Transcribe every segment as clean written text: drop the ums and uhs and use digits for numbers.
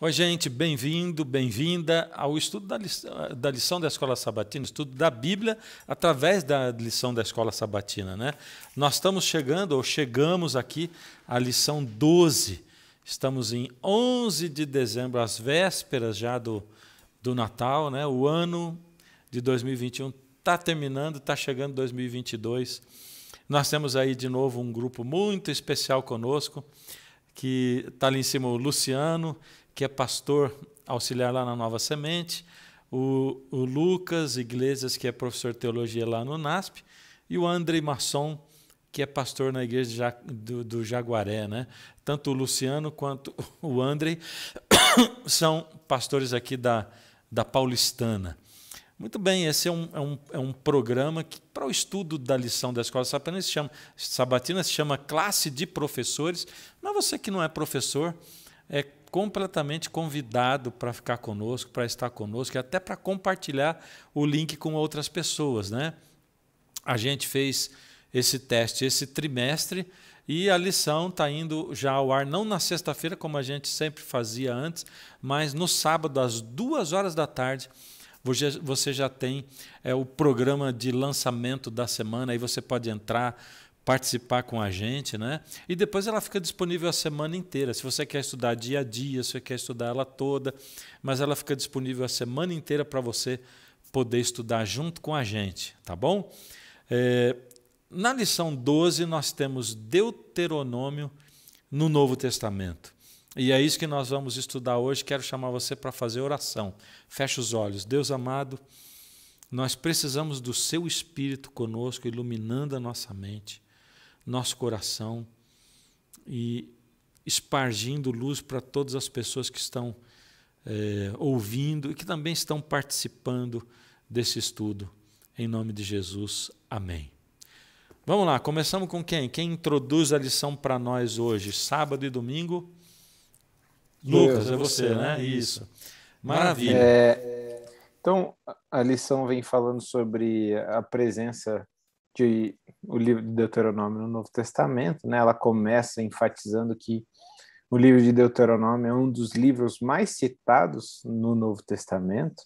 Oi, gente, bem-vindo, bem-vinda ao estudo da lição da Escola Sabatina, estudo da Bíblia através da lição da Escola Sabatina, né? Nós estamos chegando, ou chegamos aqui, à lição 12. Estamos em 11 de dezembro, às vésperas já do Natal, né? O ano de 2021 está terminando, está chegando 2022. Nós temos aí de novo um grupo muito especial conosco, que está ali em cima o Luciano, que é pastor auxiliar lá na Nova Semente, o Lucas Iglesias, que é professor de teologia lá no NASP, e o André Masson, que é pastor na igreja do Jaguaré, né? Tanto o Luciano quanto o André são pastores aqui da Paulistana. Muito bem, esse é um programa que, para o estudo da lição da Escola Sabatina, se chama Classe de Professores, mas você que não é professor, é completamente convidado para ficar conosco, para estar conosco, e até para compartilhar o link com outras pessoas, né? A gente fez esse teste esse trimestre e a lição está indo já ao ar, não na sexta-feira, como a gente sempre fazia antes, mas no sábado, às 14h. Você já tem o programa de lançamento da semana, aí você pode entrar, participar com a gente, né? E depois ela fica disponível a semana inteira. Se você quer estudar dia a dia, se você quer estudar ela toda, mas ela fica disponível a semana inteira para você poder estudar junto com a gente, tá bom? Na lição 12 nós temos Deuteronômio no Novo Testamento. E é isso que nós vamos estudar hoje. Quero chamar você para fazer oração. Feche os olhos. Deus amado, nós precisamos do seu Espírito conosco, iluminando a nossa mente, nosso coração e espargindo luz para todas as pessoas que estão ouvindo e que também estão participando desse estudo. Em nome de Jesus, amém. Vamos lá, começamos com quem? Quem introduz a lição para nós hoje, sábado e domingo? Lucas, é você, né? Isso. Maravilha. Então, a lição vem falando sobre a presença de o livro de Deuteronômio no Novo Testamento, né? Ela começa enfatizando que o livro de Deuteronômio é um dos livros mais citados no Novo Testamento,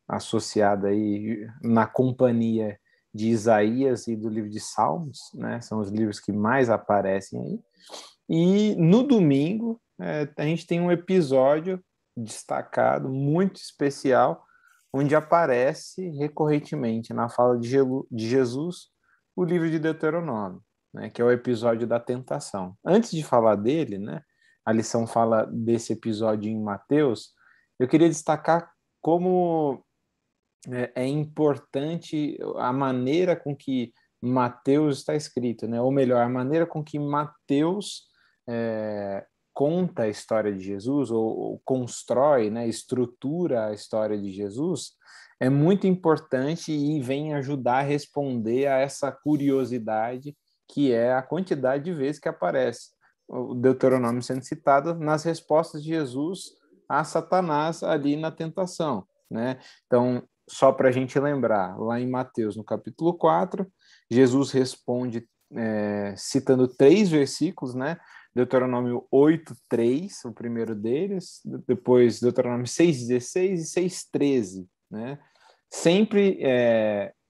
associado aí na companhia de Isaías e do livro de Salmos, né? São os livros que mais aparecem aí. E no domingo, a gente tem um episódio destacado, muito especial, onde aparece recorrentemente na fala de Jesus o livro de Deuteronômio, né, que é o episódio da tentação. Antes de falar dele, né, a lição fala desse episódio em Mateus, eu queria destacar como é importante a maneira com que Mateus está escrito, né, ou melhor, a maneira com que Mateus conta a história de Jesus, ou constrói, né, estrutura a história de Jesus, é muito importante e vem ajudar a responder a essa curiosidade que é a quantidade de vezes que aparece o Deuteronômio sendo citado nas respostas de Jesus a Satanás ali na tentação, né? Então, só para a gente lembrar, lá em Mateus, no capítulo 4, Jesus responde citando 3 versículos, né? Deuteronômio 8:3, o primeiro deles, depois Deuteronômio 6:16 e 6:13, né? Sempre,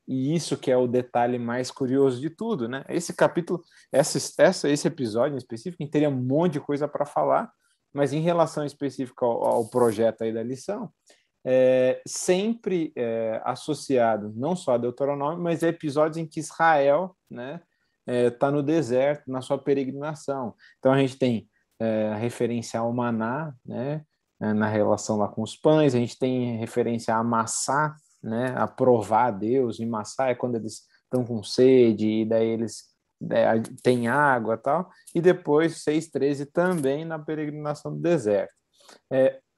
e isso que é o detalhe mais curioso de tudo, né? Esse capítulo, esse episódio em específico, teria um monte de coisa para falar, mas em relação específica ao projeto aí da lição, sempre associado não só a Deuteronômio, mas a episódios em que Israel, né, está no deserto, na sua peregrinação. Então a gente tem a referência ao maná, né, na relação lá com os pães, a gente tem referência a massá, né, a provar a Deus, e massá é quando eles estão com sede, e daí eles têm água e tal, e depois 6:13 também na peregrinação do deserto.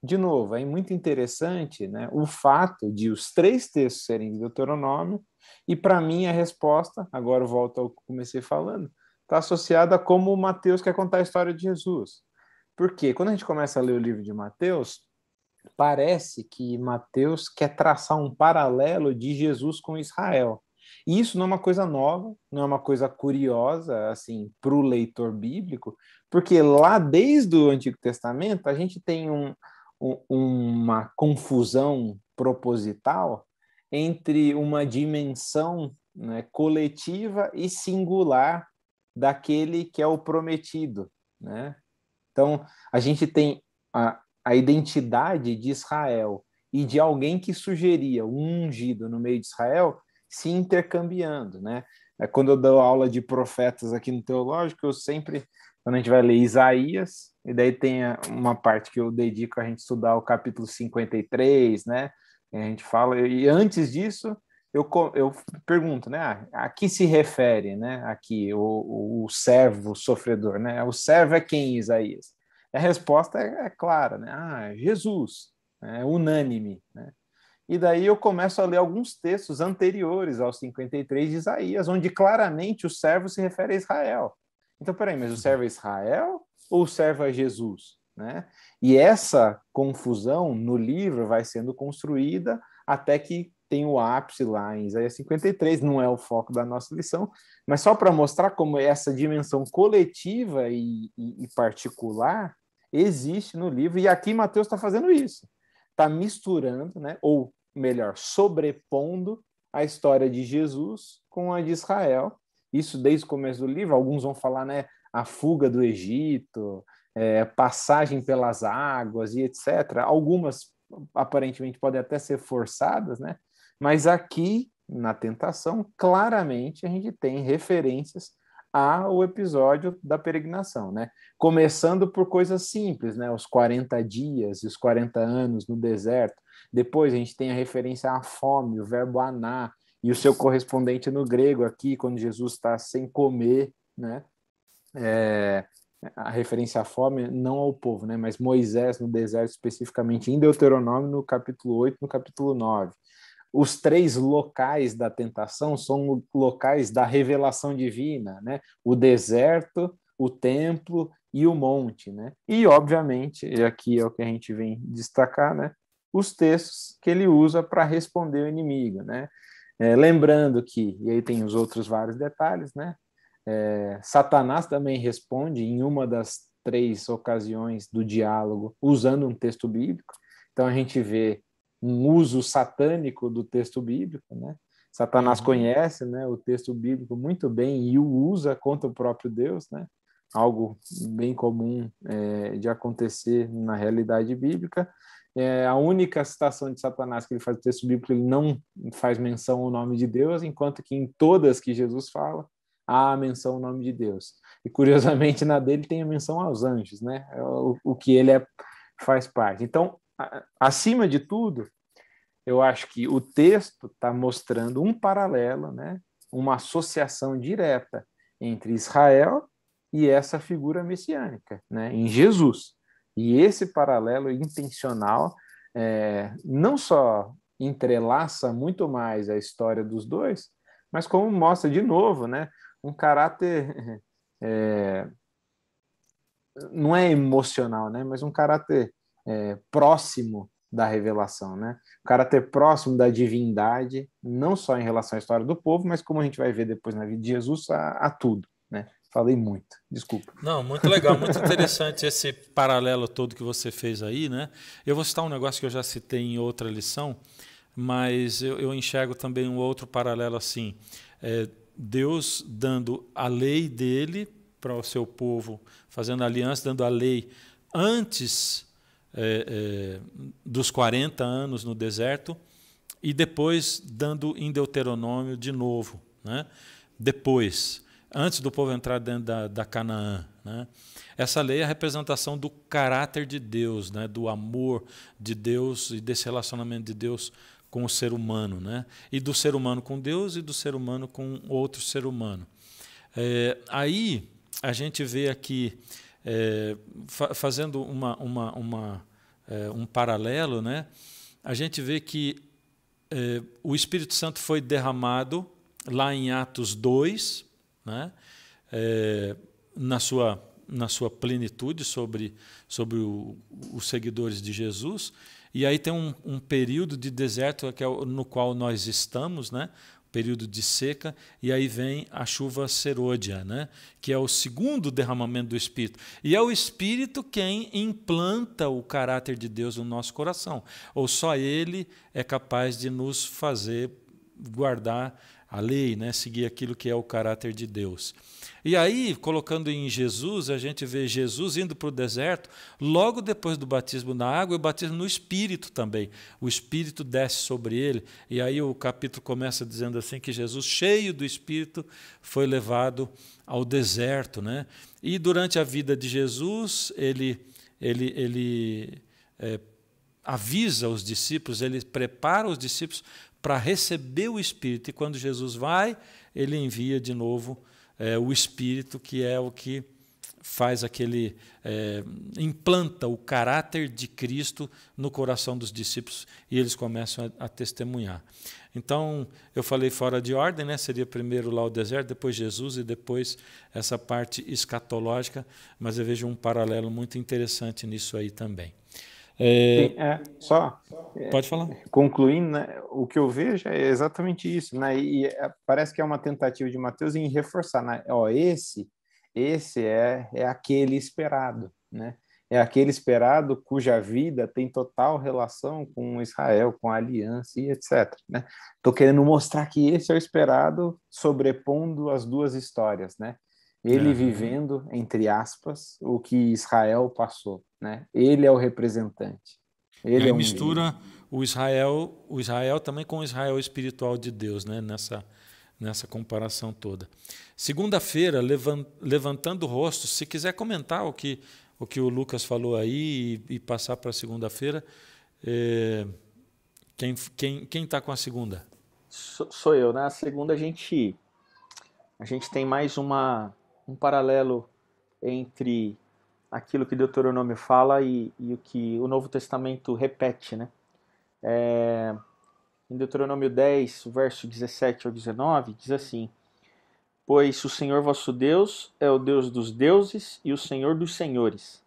De novo, é muito interessante, né, o fato de os 3 textos serem de Deuteronômio, e para mim a resposta, agora eu volto ao que comecei falando, está associada a como Mateus quer contar a história de Jesus. Porque quando a gente começa a ler o livro de Mateus, parece que Mateus quer traçar um paralelo de Jesus com Israel. E isso não é uma coisa nova, não é uma coisa curiosa assim para o leitor bíblico, porque lá desde o Antigo Testamento a gente tem uma confusão proposital entre uma dimensão, né, coletiva e singular daquele que é o prometido, né? Então, a gente tem a identidade de Israel e de alguém que sugeria um ungido no meio de Israel se intercambiando, né? Quando eu dou aula de profetas aqui no teológico, eu sempre, quando a gente vai ler Isaías, e daí tem uma parte que eu dedico a gente estudar o capítulo 53, né? E a gente fala, e antes disso, eu pergunto, né? A que se refere, né? Aqui, o servo sofredor, né? O servo é quem, Isaías? A resposta é clara, né? Jesus, é unânime, né? E daí eu começo a ler alguns textos anteriores ao 53 de Isaías, onde claramente o servo se refere a Israel. Então, peraí, mas o servo é Israel ou o servo é Jesus? Né? E essa confusão no livro vai sendo construída até que tem o ápice lá em Isaías 53, não é o foco da nossa lição, mas só para mostrar como essa dimensão coletiva e particular existe no livro, e aqui Mateus está fazendo isso, está misturando, né, ou melhor, sobrepondo a história de Jesus com a de Israel, isso desde o começo do livro. Alguns vão falar, né, a fuga do Egito, passagem pelas águas e etc. Algumas aparentemente podem até ser forçadas, né? Mas aqui na tentação, claramente a gente tem referências ao episódio da peregrinação, né? Começando por coisas simples, né? Os 40 dias e os 40 anos no deserto. Depois a gente tem a referência à fome, o verbo aná, e o seu correspondente no grego aqui, quando Jesus está sem comer, né? A referência à fome não ao povo, né? Mas Moisés no deserto, especificamente em Deuteronômio, no capítulo 8, no capítulo 9. Os 3 locais da tentação são locais da revelação divina, né? O deserto, o templo e o monte, né? E, obviamente, e aqui é o que a gente vem destacar, né? Os textos que ele usa para responder o inimigo, né? Lembrando que, e aí tem os outros vários detalhes, né? Satanás também responde em uma das 3 ocasiões do diálogo usando um texto bíblico. Então a gente vê um uso satânico do texto bíblico, né? Satanás conhece, né, o texto bíblico muito bem e o usa contra o próprio Deus, né? Algo bem comum de acontecer na realidade bíblica. A única citação de Satanás que ele faz no texto bíblico, ele não faz menção ao nome de Deus, enquanto que em todas que Jesus fala, há a menção ao nome de Deus. E, curiosamente, na dele tem a menção aos anjos, né? O que ele faz parte. Então, acima de tudo, eu acho que o texto está mostrando um paralelo, né? Uma associação direta entre Israel e essa figura messiânica, né? Em Jesus. E esse paralelo intencional não só entrelaça muito mais a história dos dois, mas como mostra de novo, né? Um caráter não é emocional, né? Mas um caráter próximo da revelação, né? Um caráter próximo da divindade, não só em relação à história do povo, mas como a gente vai ver depois na vida de Jesus, a tudo, né? Falei muito, desculpa. Não, muito legal, muito interessante esse paralelo todo que você fez aí, né? Eu vou citar um negócio que eu já citei em outra lição, mas eu enxergo também um outro paralelo assim. Deus dando a lei dele para o seu povo, fazendo aliança, dando a lei antes dos 40 anos no deserto e depois dando em Deuteronômio de novo, né? Depois, antes do povo entrar dentro da Canaã, né? Essa lei é a representação do caráter de Deus, né? Do amor de Deus e desse relacionamento de Deus com o ser humano, né? E do ser humano com Deus e do ser humano com outro ser humano. Aí a gente vê aqui, fazendo um paralelo, né? A gente vê que o Espírito Santo foi derramado lá em Atos 2, né? Na sua plenitude sobre os seguidores de Jesus. E aí tem um período de deserto no qual nós estamos, né? período de seca, e aí vem a chuva serôdia, né? Que é o segundo derramamento do Espírito. E é o Espírito quem implanta o caráter de Deus no nosso coração. Ou só Ele é capaz de nos fazer guardar a lei, né? Seguir aquilo que é o caráter de Deus. E aí, colocando em Jesus, a gente vê Jesus indo para o deserto, logo depois do batismo na água, e o batismo no Espírito também. O Espírito desce sobre ele, e aí o capítulo começa dizendo assim que Jesus, cheio do Espírito, foi levado ao deserto, né? E durante a vida de Jesus, ele avisa os discípulos, ele prepara os discípulos para receber o Espírito. E quando Jesus vai, ele envia de novo o Espírito, que é o que faz implanta o caráter de Cristo no coração dos discípulos, e eles começam a testemunhar. Então, eu falei fora de ordem, né? Seria primeiro lá o deserto, depois Jesus e depois essa parte escatológica, mas eu vejo um paralelo muito interessante nisso aí também. Sim, Pode falar. Concluindo, né, o que eu vejo é exatamente isso, né? Parece que é uma tentativa de Mateus em reforçar, né? Esse é aquele esperado, né? É aquele esperado cuja vida tem total relação com Israel, com a aliança e etc. Né? Estou querendo mostrar que esse é o esperado, sobrepondo as duas histórias, né? Ele vivendo, entre aspas, o que Israel passou, né? Ele é o representante. E aí mistura o Israel também com o Israel espiritual de Deus, né? Nessa comparação toda. Segunda-feira, levantando o rosto, se quiser comentar o que o Lucas falou aí e passar para a segunda-feira, quem está com a segunda? Sou eu, né? A segunda a gente tem mais um paralelo entre aquilo que Deuteronômio fala e o que o Novo Testamento repete, né? Em Deuteronômio 10, verso 17 ao 19, diz assim: Pois o Senhor vosso Deus é o Deus dos deuses e o Senhor dos senhores,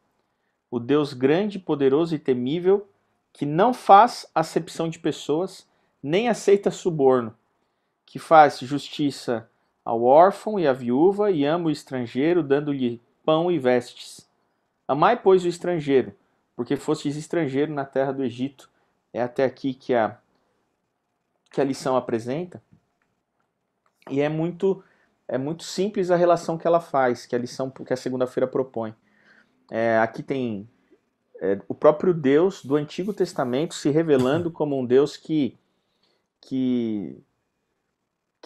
o Deus grande, poderoso e temível, que não faz acepção de pessoas, nem aceita suborno, que faz justiça ao órfão e à viúva e ama o estrangeiro, dando-lhe pão e vestes. Amai, pois, o estrangeiro, porque fostes estrangeiro na terra do Egito. É até aqui que a lição apresenta. E é muito simples a relação que ela faz, que a segunda-feira propõe. Aqui tem o próprio Deus do Antigo Testamento se revelando como um Deus que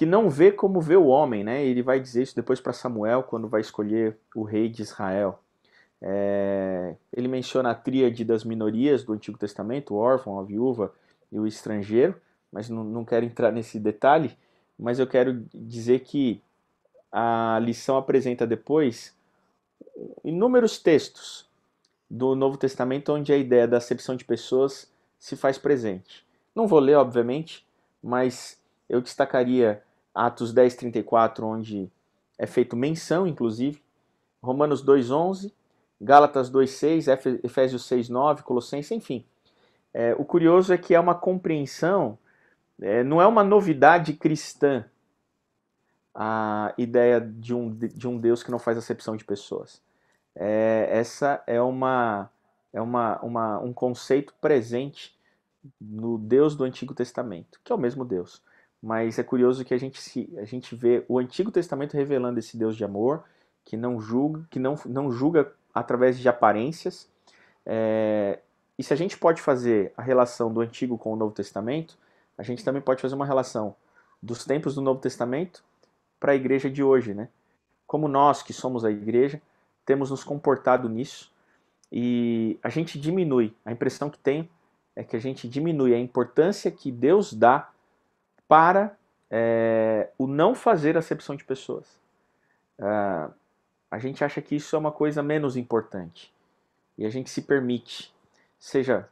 não vê como vê o homem, né? Ele vai dizer isso depois para Samuel, quando vai escolher o rei de Israel. Ele menciona a tríade das minorias do Antigo Testamento, o órfão, a viúva e o estrangeiro, mas não quero entrar nesse detalhe, mas eu quero dizer que a lição apresenta depois inúmeros textos do Novo Testamento onde a ideia da acepção de pessoas se faz presente. Não vou ler, obviamente, mas eu destacaria Atos 10:34, onde é feito menção, inclusive, Romanos 2:11, Gálatas 2:6, Efésios 6:9, Colossenses, enfim. O curioso é que é uma compreensão, não é uma novidade cristã a ideia de um Deus que não faz acepção de pessoas. Essa é um conceito presente no Deus do Antigo Testamento, que é o mesmo Deus. Mas é curioso que a gente vê o Antigo Testamento revelando esse Deus de amor, que não julga através de aparências. E se a gente pode fazer a relação do Antigo com o Novo Testamento, a gente também pode fazer uma relação dos tempos do Novo Testamento para a igreja de hoje, né? Como nós, que somos a igreja, temos nos comportado nisso, e a gente diminui, a impressão que tenho é que a gente diminui a importância que Deus dá para o não fazer acepção de pessoas. A gente acha que isso é uma coisa menos importante, e a gente se permite, seja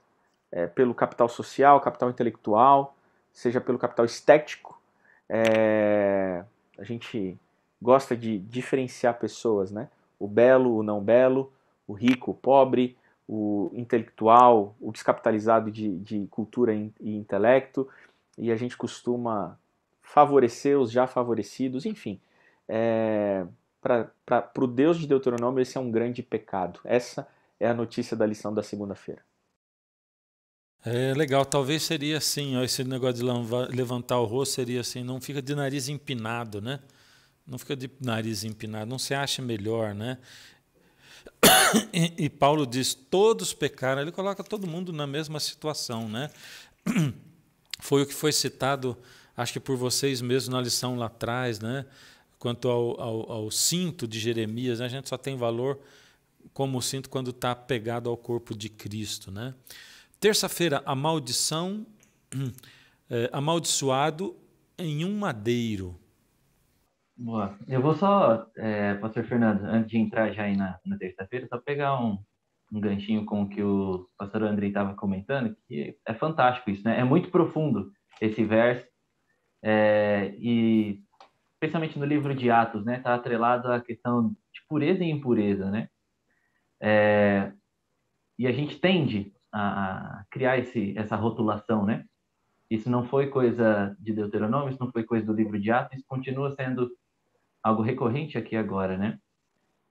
pelo capital social, capital intelectual, seja pelo capital estético, a gente gosta de diferenciar pessoas, né? O belo, o não belo, o rico, o pobre, o intelectual, o descapitalizado de cultura e intelecto, e a gente costuma favorecer os já favorecidos, enfim. Para o Deus de Deuteronômio, esse é um grande pecado. Essa é a notícia da lição da segunda-feira. É legal, talvez seria assim, ó, esse negócio de levantar o rosto seria assim, não fica de nariz empinado, né? Não fica de nariz empinado, não se acha melhor, né? E Paulo diz, todos pecaram, ele coloca todo mundo na mesma situação, né? Foi o que foi citado, acho que por vocês mesmos na lição lá atrás, né? Quanto ao cinto de Jeremias, né? A gente só tem valor como o cinto quando está pegado ao corpo de Cristo, né? Terça-feira, a maldição, amaldiçoado em um madeiro. Boa. Eu vou só, pastor Fernando, antes de entrar já aí na terça-feira, só pegar um ganchinho com o que o pastor Andrei estava comentando, que é fantástico isso, né? É muito profundo esse verso, e especialmente no livro de Atos, né? Está atrelado à questão de pureza e impureza, né? E a gente tende a criar essa rotulação, né? Isso não foi coisa de Deuteronômio, isso não foi coisa do livro de Atos, isso continua sendo algo recorrente aqui agora, né?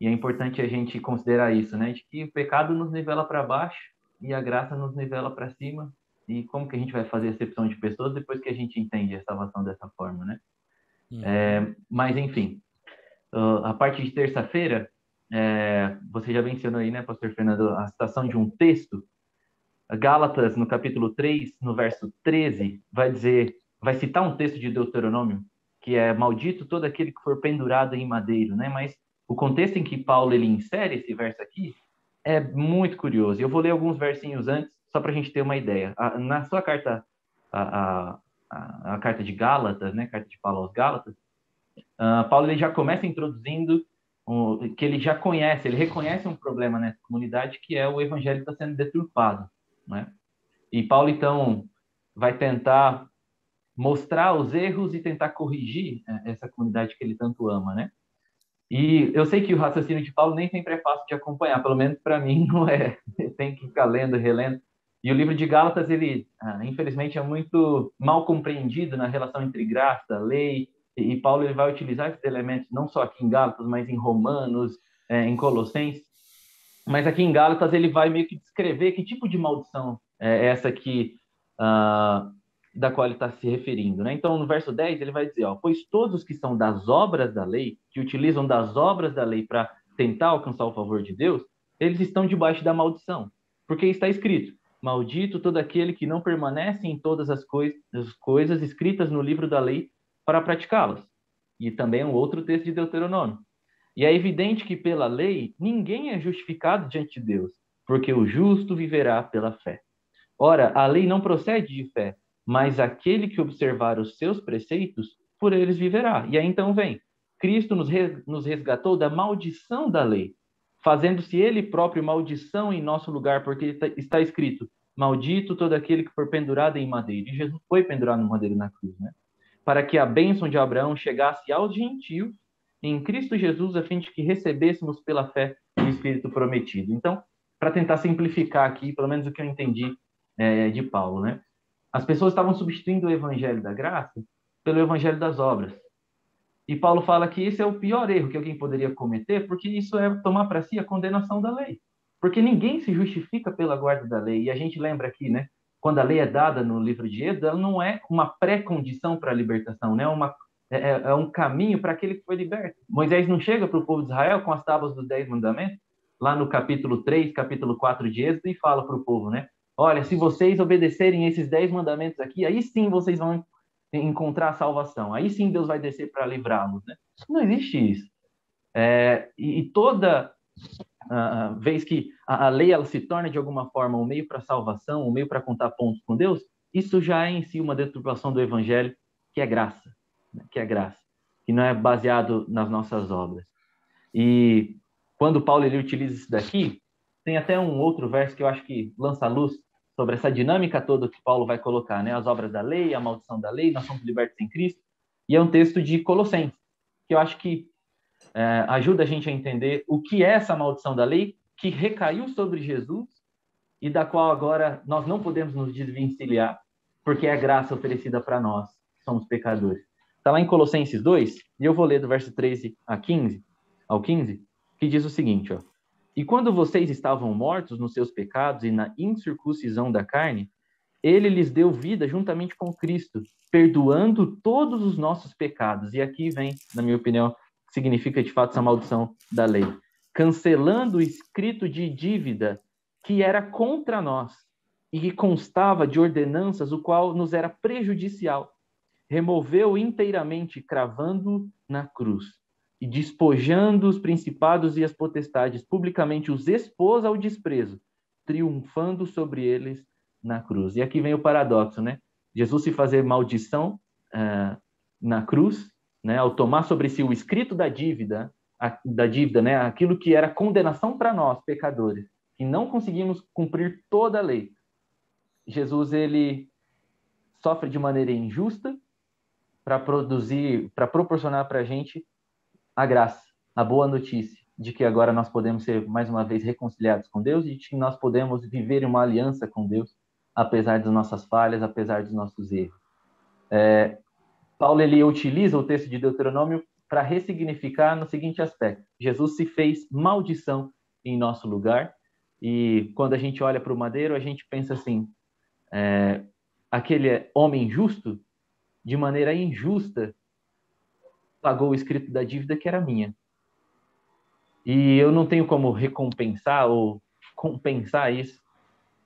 E é importante a gente considerar isso, né? De que o pecado nos nivela para baixo e a graça nos nivela para cima. E como que a gente vai fazer acepção de pessoas depois que a gente entende a salvação dessa forma, né? Mas, enfim, a partir de terça-feira, você já mencionou aí, né, pastor Fernando, a citação de um texto. Gálatas, no capítulo 3, no verso 13, vai citar um texto de Deuteronômio, que é maldito todo aquele que for pendurado em madeiro, né? Mas o contexto em que Paulo ele insere esse verso aqui é muito curioso. Eu vou ler alguns versinhos antes, só para a gente ter uma ideia. Na sua carta, a carta de Gálatas, né? Carta de Paulo aos Gálatas, Paulo ele já começa introduzindo que ele já conhece, ele reconhece um problema nessa comunidade, que é o evangelho está sendo deturpado, né? E Paulo, então, vai tentar mostrar os erros e tentar corrigir essa comunidade que ele tanto ama, né? E eu sei que o raciocínio de Paulo nem sempre é fácil de acompanhar, pelo menos para mim não é. Tem que ficar lendo e relendo. E o livro de Gálatas, ele, infelizmente, é muito mal compreendido na relação entre graça, lei, e Paulo ele vai utilizar esses elementos não só aqui em Gálatas, mas em Romanos, em Colossenses. Mas aqui em Gálatas ele vai meio que descrever que tipo de maldição é essa aqui, da qual ele está se referindo, né? Então, no verso 10, ele vai dizer, pois todos os que são das obras da lei, que utilizam das obras da lei para tentar alcançar o favor de Deus, eles estão debaixo da maldição. Porque está escrito, maldito todo aquele que não permanece em todas as coisas escritas no livro da lei para praticá-las. E também é um outro texto de Deuteronômio. E é evidente que pela lei ninguém é justificado diante de Deus, porque o justo viverá pela fé. Ora, a lei não procede de fé, mas aquele que observar os seus preceitos, por eles viverá. E aí então vem, Cristo nos resgatou da maldição da lei, fazendo-se ele próprio maldição em nosso lugar, porque está escrito, maldito todo aquele que for pendurado em madeiro. E Jesus foi pendurado no madeiro na cruz, né? Para que a bênção de Abraão chegasse aos gentios em Cristo Jesus, a fim de que recebêssemos pela fé o Espírito prometido. Então, para tentar simplificar aqui, pelo menos o que eu entendi de Paulo, né? As pessoas estavam substituindo o evangelho da graça pelo evangelho das obras. E Paulo fala que esse é o pior erro que alguém poderia cometer, porque isso é tomar para si a condenação da lei. Porque ninguém se justifica pela guarda da lei. E a gente lembra aqui, né? Quando a lei é dada no livro de Êxodo, ela não é uma pré-condição para a libertação, né? É um caminho para aquele que foi liberto. Moisés não chega para o povo de Israel com as tábuas dos 10 mandamentos, lá no capítulo 3, capítulo 4 de Êxodo, e fala para o povo, né? Olha, se vocês obedecerem esses 10 mandamentos aqui, aí sim vocês vão encontrar a salvação. Aí sim Deus vai descer para livrá-los, né? Não existe isso. E toda vez que a lei ela se torna de alguma forma um meio para salvação, um meio para contar pontos com Deus, isso já é em si uma deturpação do evangelho, que é graça, né? Que é graça, que não é baseado nas nossas obras. E quando Paulo ele utiliza isso daqui, tem até um outro verso que eu acho que lança a luz sobre essa dinâmica toda que Paulo vai colocar, né? As obras da lei, a maldição da lei, nós somos libertos em Cristo. E é um texto de Colossenses, que eu acho que ajuda a gente a entender o que é essa maldição da lei, que recaiu sobre Jesus e da qual agora nós não podemos nos desvencilhar, porque é a graça oferecida para nós, que somos pecadores. Está lá em Colossenses 2, e eu vou ler do verso 13 ao 15, que diz o seguinte, ó. E quando vocês estavam mortos nos seus pecados e na incircuncisão da carne, ele lhes deu vida juntamente com Cristo, perdoando todos os nossos pecados. E aqui vem, na minha opinião, significa de fato essa maldição da lei. Cancelando o escrito de dívida que era contra nós e que constava de ordenanças, o qual nos era prejudicial. Removeu inteiramente, cravando na cruz, e despojando os principados e as potestades, publicamente os expôs ao desprezo, triunfando sobre eles na cruz. E aqui vem o paradoxo, né? Jesus se fazer maldição na cruz, né? Ao tomar sobre si o escrito da dívida, né? Aquilo que era condenação para nós, pecadores, que não conseguimos cumprir toda a lei. Jesus, ele sofre de maneira injusta, para proporcionar para a gente a graça, a boa notícia de que agora nós podemos ser mais uma vez reconciliados com Deus e de que nós podemos viver uma aliança com Deus, apesar das nossas falhas, apesar dos nossos erros. Paulo, ele utiliza o texto de Deuteronômio para ressignificar no seguinte aspecto: Jesus se fez maldição em nosso lugar, e quando a gente olha para o madeiro, a gente pensa assim, aquele homem justo, de maneira injusta, pagou o escrito da dívida que era minha. E eu não tenho como recompensar ou compensar isso,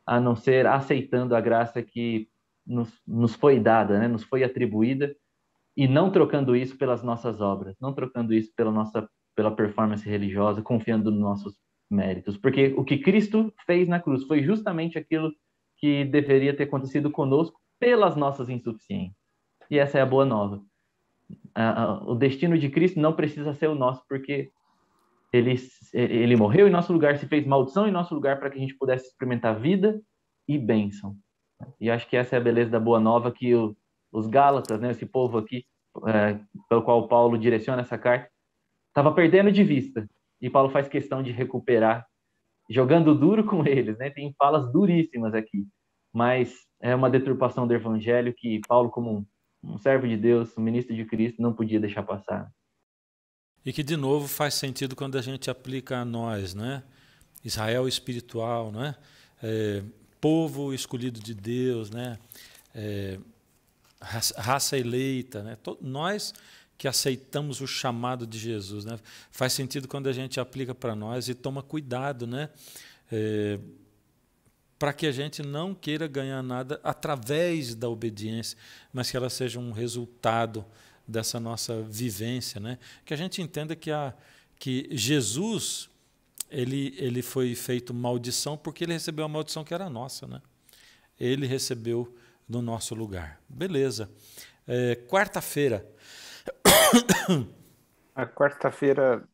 a não ser aceitando a graça que nos foi dada, né? Nos foi atribuída, e não trocando isso pelas nossas obras, não trocando isso pela performance religiosa, confiando nos nossos méritos. Porque o que Cristo fez na cruz foi justamente aquilo que deveria ter acontecido conosco pelas nossas insuficiências. E essa é a boa nova. O destino de Cristo não precisa ser o nosso, porque ele morreu em nosso lugar, se fez maldição em nosso lugar para que a gente pudesse experimentar vida e bênção. E acho que essa é a beleza da boa nova, que os Gálatas, né, esse povo aqui, pelo qual Paulo direciona essa carta, estava perdendo de vista. E Paulo faz questão de recuperar, jogando duro com eles, né? Tem falas duríssimas aqui, mas é uma deturpação do evangelho que Paulo, como um servo de Deus, um ministro de Cristo, não podia deixar passar. E que, de novo, faz sentido quando a gente aplica a nós, né? Israel espiritual, né? Povo escolhido de Deus, né? Raça eleita, né? Nós que aceitamos o chamado de Jesus, né? Faz sentido quando a gente aplica para nós e toma cuidado, né? Para que a gente não queira ganhar nada através da obediência, mas que ela seja um resultado dessa nossa vivência, né? Que a gente entenda que Jesus ele foi feito maldição porque ele recebeu a maldição que era nossa, né? Ele recebeu no nosso lugar. Beleza. Quarta-feira. A quarta-feira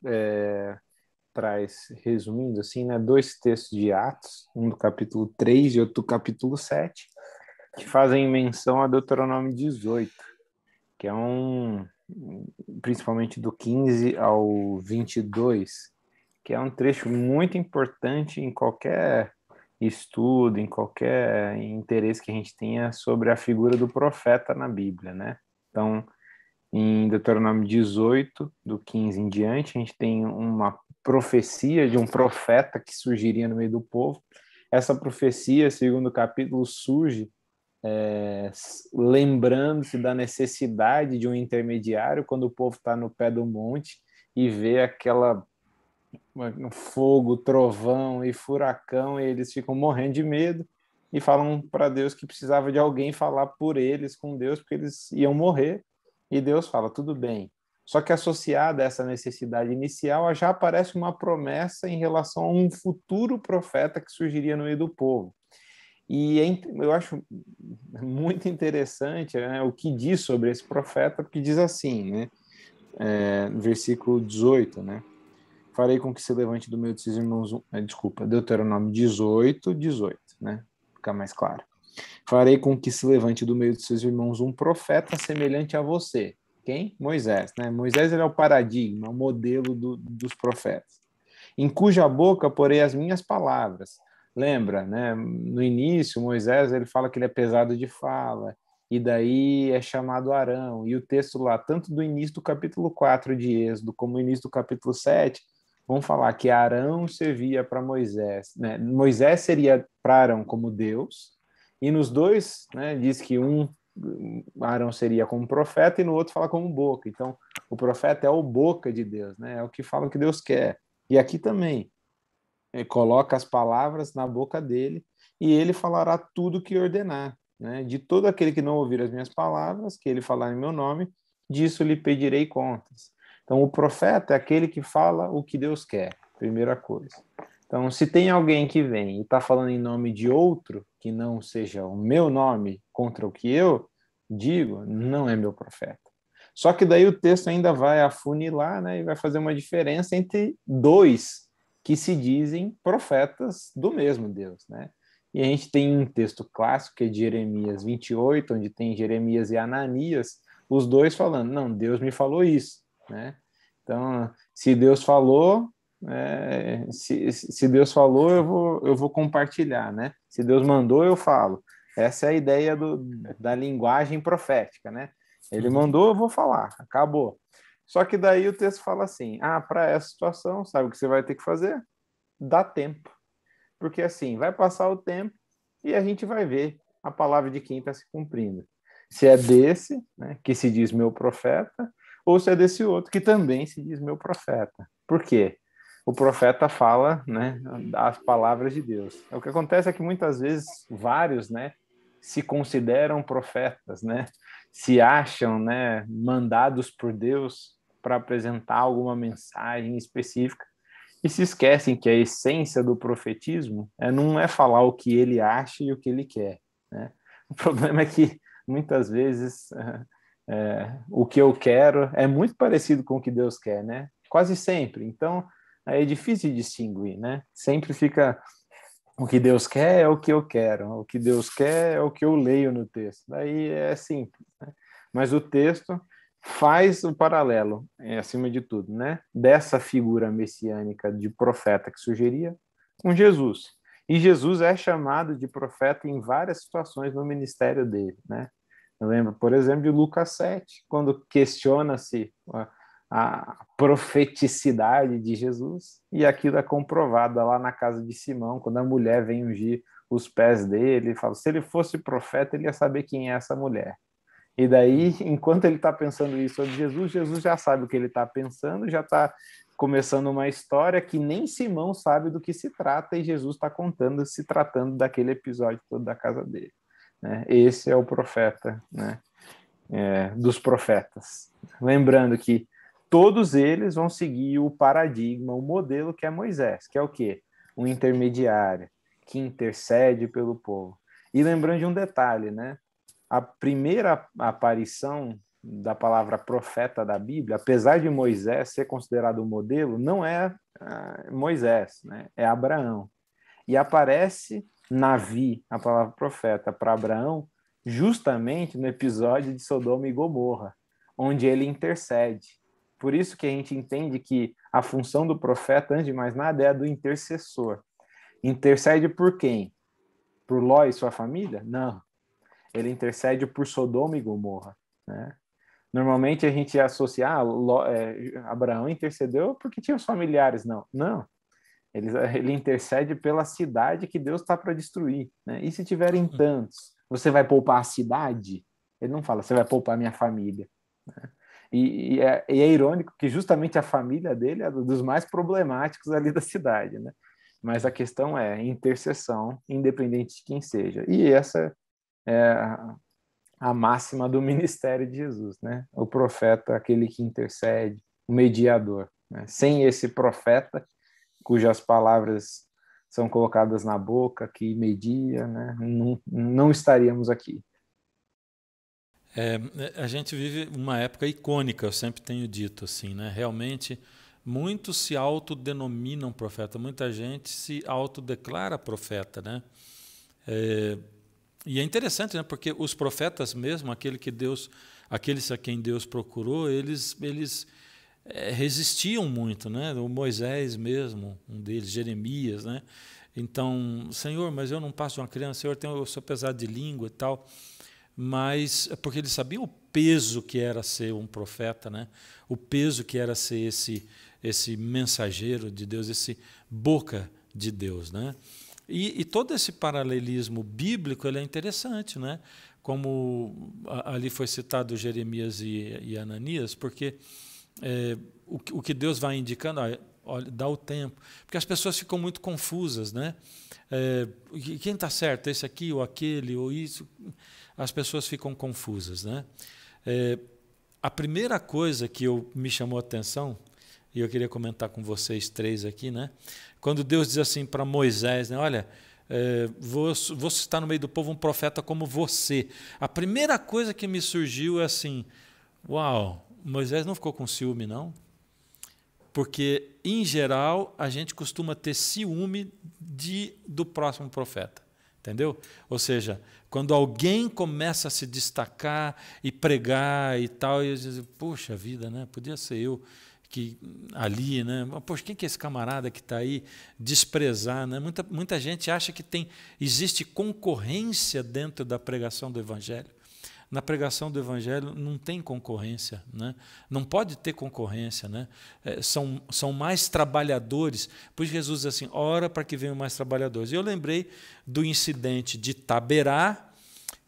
traz, resumindo assim, né, 2 textos de Atos, um do capítulo 3 e outro do capítulo 7, que fazem menção a Deuteronômio 18, que é principalmente do 15 ao 22, que é um trecho muito importante em qualquer estudo, em qualquer interesse que a gente tenha sobre a figura do profeta na Bíblia, né? Então, em Deuteronômio 18, do 15 em diante, a gente tem uma profecia de um profeta que surgiria no meio do povo. Essa profecia, segundo o capítulo, surge lembrando-se da necessidade de um intermediário quando o povo está no pé do monte e vê aquela fogo, trovão e furacão, e eles ficam morrendo de medo e falam para Deus que precisava de alguém falar por eles com Deus, porque eles iam morrer, e Deus fala, tudo bem. Só que associada a essa necessidade inicial, já aparece uma promessa em relação a um futuro profeta que surgiria no meio do povo. E eu acho muito interessante, né, o que diz sobre esse profeta, porque diz assim, né, no versículo 18, né, farei com que se levante do meio de seus irmãos, Deuteronômio 18, né, fica mais claro. Farei com que se levante do meio de seus irmãos um profeta semelhante a você. Quem? Moisés, né? Moisés, ele é o paradigma, o modelo dos profetas. Em cuja boca porei as minhas palavras. Lembra, né? No início, Moisés, ele fala que ele é pesado de fala, e daí é chamado Arão, e o texto lá, tanto do início do capítulo 4 de Êxodo, como o início do capítulo 7, vão falar que Arão servia para Moisés, né? Moisés seria para Arão como Deus, e nos dois, né, diz que Arão seria como profeta e no outro fala como boca. Então, o profeta é o boca de Deus, né? É o que fala o que Deus quer. E aqui também, ele coloca as palavras na boca dele e ele falará tudo o que ordenar, né? De todo aquele que não ouvir as minhas palavras, que ele falar em meu nome, disso lhe pedirei contas. Então, o profeta é aquele que fala o que Deus quer, primeira coisa. Então, se tem alguém que vem e está falando em nome de outro, que não seja o meu nome contra o que eu digo, não é meu profeta. Só que daí o texto ainda vai afunilar, né, e vai fazer uma diferença entre dois que se dizem profetas do mesmo Deus, né? E a gente tem um texto clássico, que é de Jeremias 28, onde tem Jeremias e Ananias, os dois falando, não, Deus me falou isso, né? Então, se Deus falou, se Deus falou, eu vou compartilhar, né? Se Deus mandou, eu falo. Essa é a ideia da linguagem profética, né? Ele mandou, eu vou falar, acabou. Só que daí o texto fala assim, para essa situação, sabe o que você vai ter que fazer? Dá tempo. Porque assim, vai passar o tempo e a gente vai ver a palavra de quem está se cumprindo. Se é desse, né, que se diz meu profeta, ou se é desse outro que também se diz meu profeta. Por quê? O profeta fala, né, as palavras de Deus. O que acontece é que muitas vezes vários, né, se consideram profetas, né, se acham, né, mandados por Deus para apresentar alguma mensagem específica e se esquecem que a essência do profetismo não é falar o que ele acha e o que ele quer, né? O problema é que muitas vezes o que eu quero é muito parecido com o que Deus quer, né? Quase sempre. Então, é difícil de distinguir, né? Sempre fica o que Deus quer é o que eu quero, o que Deus quer é o que eu leio no texto. Daí é simples, né? Mas o texto faz o paralelo, acima de tudo, né? Dessa figura messiânica de profeta que sugeria com Jesus. E Jesus é chamado de profeta em várias situações no ministério dele, né? Eu lembro, por exemplo, de Lucas 7, quando questiona-se a profeticidade de Jesus, e aquilo é comprovado lá na casa de Simão, quando a mulher vem ungir os pés dele, e fala, se ele fosse profeta, ele ia saber quem é essa mulher. E daí, enquanto ele está pensando isso sobre Jesus, Jesus já sabe o que ele está pensando, já está começando uma história que nem Simão sabe do que se trata, e Jesus está contando, se tratando daquele episódio todo da casa dele, né? Esse é o profeta, né? Dos profetas. Lembrando que todos eles vão seguir o paradigma, o modelo que é Moisés, que é o quê? Um intermediário, que intercede pelo povo. E lembrando de um detalhe, né? A primeira aparição da palavra profeta da Bíblia, apesar de Moisés ser considerado o modelo, não é Moisés, né? É Abraão. E aparece Navi, a palavra profeta, para Abraão, justamente no episódio de Sodoma e Gomorra, onde ele intercede. Por isso que a gente entende que a função do profeta, antes de mais nada, é a do intercessor. Intercede por quem? Por Ló e sua família? Não. Ele intercede por Sodoma e Gomorra, né? Normalmente a gente associa, Abraão intercedeu porque tinha os familiares. Não, não. Ele intercede pela cidade que Deus está para destruir, né? E se tiverem tantos, você vai poupar a cidade? Ele não fala, você vai poupar a minha família, né? E é irônico que justamente a família dele é dos mais problemáticos ali da cidade, né? Mas a questão é intercessão, independente de quem seja. E essa é a máxima do ministério de Jesus, né? O profeta, aquele que intercede, o mediador, né? Sem esse profeta, cujas palavras são colocadas na boca, que media, né? Não estaríamos aqui. A gente vive uma época icônica, eu sempre tenho dito assim, né? Realmente, muitos se autodenominam profeta, muita gente se autodeclara profeta, né? E é interessante, né? Porque os profetas mesmo, aqueles a quem Deus procurou, eles resistiam muito, né? O Moisés mesmo, um deles, Jeremias, né? Então, Senhor, mas eu não passo de uma criança, Senhor, eu sou pesado de língua e tal. mas porque eles sabiam o peso que era ser um profeta, né? O peso que era ser esse mensageiro de Deus, esse boca de Deus, né? E todo esse paralelismo bíblico ele é interessante, né? Como ali foi citado Jeremias e Ananias, porque o que Deus vai indicando, olha, dá o tempo, porque as pessoas ficam muito confusas, né? Quem está certo, esse aqui ou aquele ou isso, as pessoas ficam confusas, né? A primeira coisa que me chamou a atenção, e eu queria comentar com vocês três aqui, né? Quando Deus diz assim para Moisés, né? Olha, vou citar no meio do povo um profeta como você. A primeira coisa que me surgiu é assim, uau, Moisés não ficou com ciúme, não? Porque, em geral, a gente costuma ter ciúme do próximo profeta. Entendeu? Ou seja, quando alguém começa a se destacar e pregar e tal, e eu digo, poxa vida, né? Podia ser eu que ali, né? Poxa, quem que é esse camarada que está aí desprezar, né? Muita gente acha que existe concorrência dentro da pregação do Evangelho. Na pregação do Evangelho não tem concorrência, né? Não pode ter concorrência, né? São mais trabalhadores. Por isso Jesus diz assim, ora para que venham mais trabalhadores. E eu lembrei do incidente de Taberá,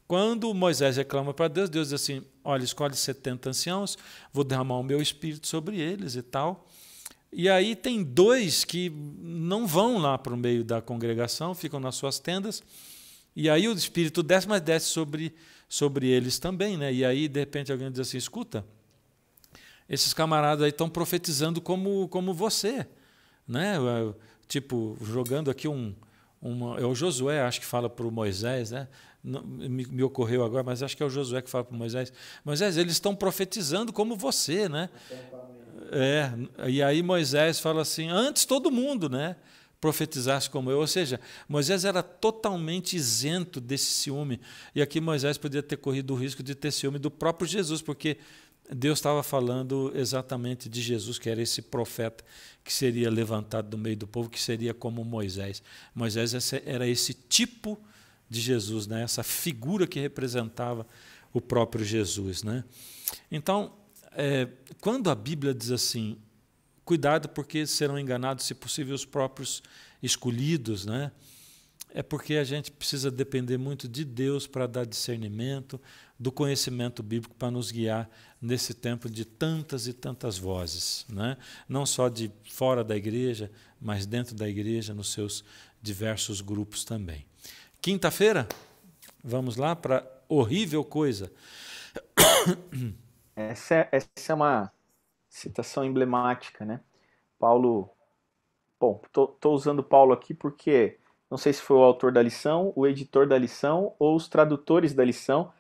quando Moisés reclama para Deus, Deus diz assim, olha, escolhe 70 anciãos, vou derramar o meu espírito sobre eles e tal. E aí tem 2 que não vão lá para o meio da congregação, ficam nas suas tendas, e aí o espírito desce, mas desce sobre eles também, né? E aí, de repente, alguém diz assim, escuta, esses camaradas aí estão profetizando como você, né? Tipo, jogando aqui é o Josué, acho que fala para o Moisés, né? Não, me ocorreu agora, mas acho que é o Josué que fala para o Moisés. Moisés, eles estão profetizando como você, né? E aí Moisés fala assim, antes todo mundo, né? Profetizasse como eu, ou seja, Moisés era totalmente isento desse ciúme, e aqui Moisés podia ter corrido o risco de ter ciúme do próprio Jesus, porque Deus estava falando exatamente de Jesus, que era esse profeta que seria levantado do meio do povo, que seria como Moisés. Moisés era esse tipo de Jesus, né? Essa figura que representava o próprio Jesus, né? Então, quando a Bíblia diz assim, cuidado porque serão enganados, se possível, os próprios escolhidos, né? É porque a gente precisa depender muito de Deus para dar discernimento, do conhecimento bíblico para nos guiar nesse tempo de tantas e tantas vozes, né? Não só de fora da igreja, mas dentro da igreja, nos seus diversos grupos também. Quinta-feira, vamos lá para horrível coisa. Essa é uma citação emblemática, né? Paulo, bom, tô usando Paulo aqui porque não sei se foi o autor da lição, o editor da lição ou os tradutores da lição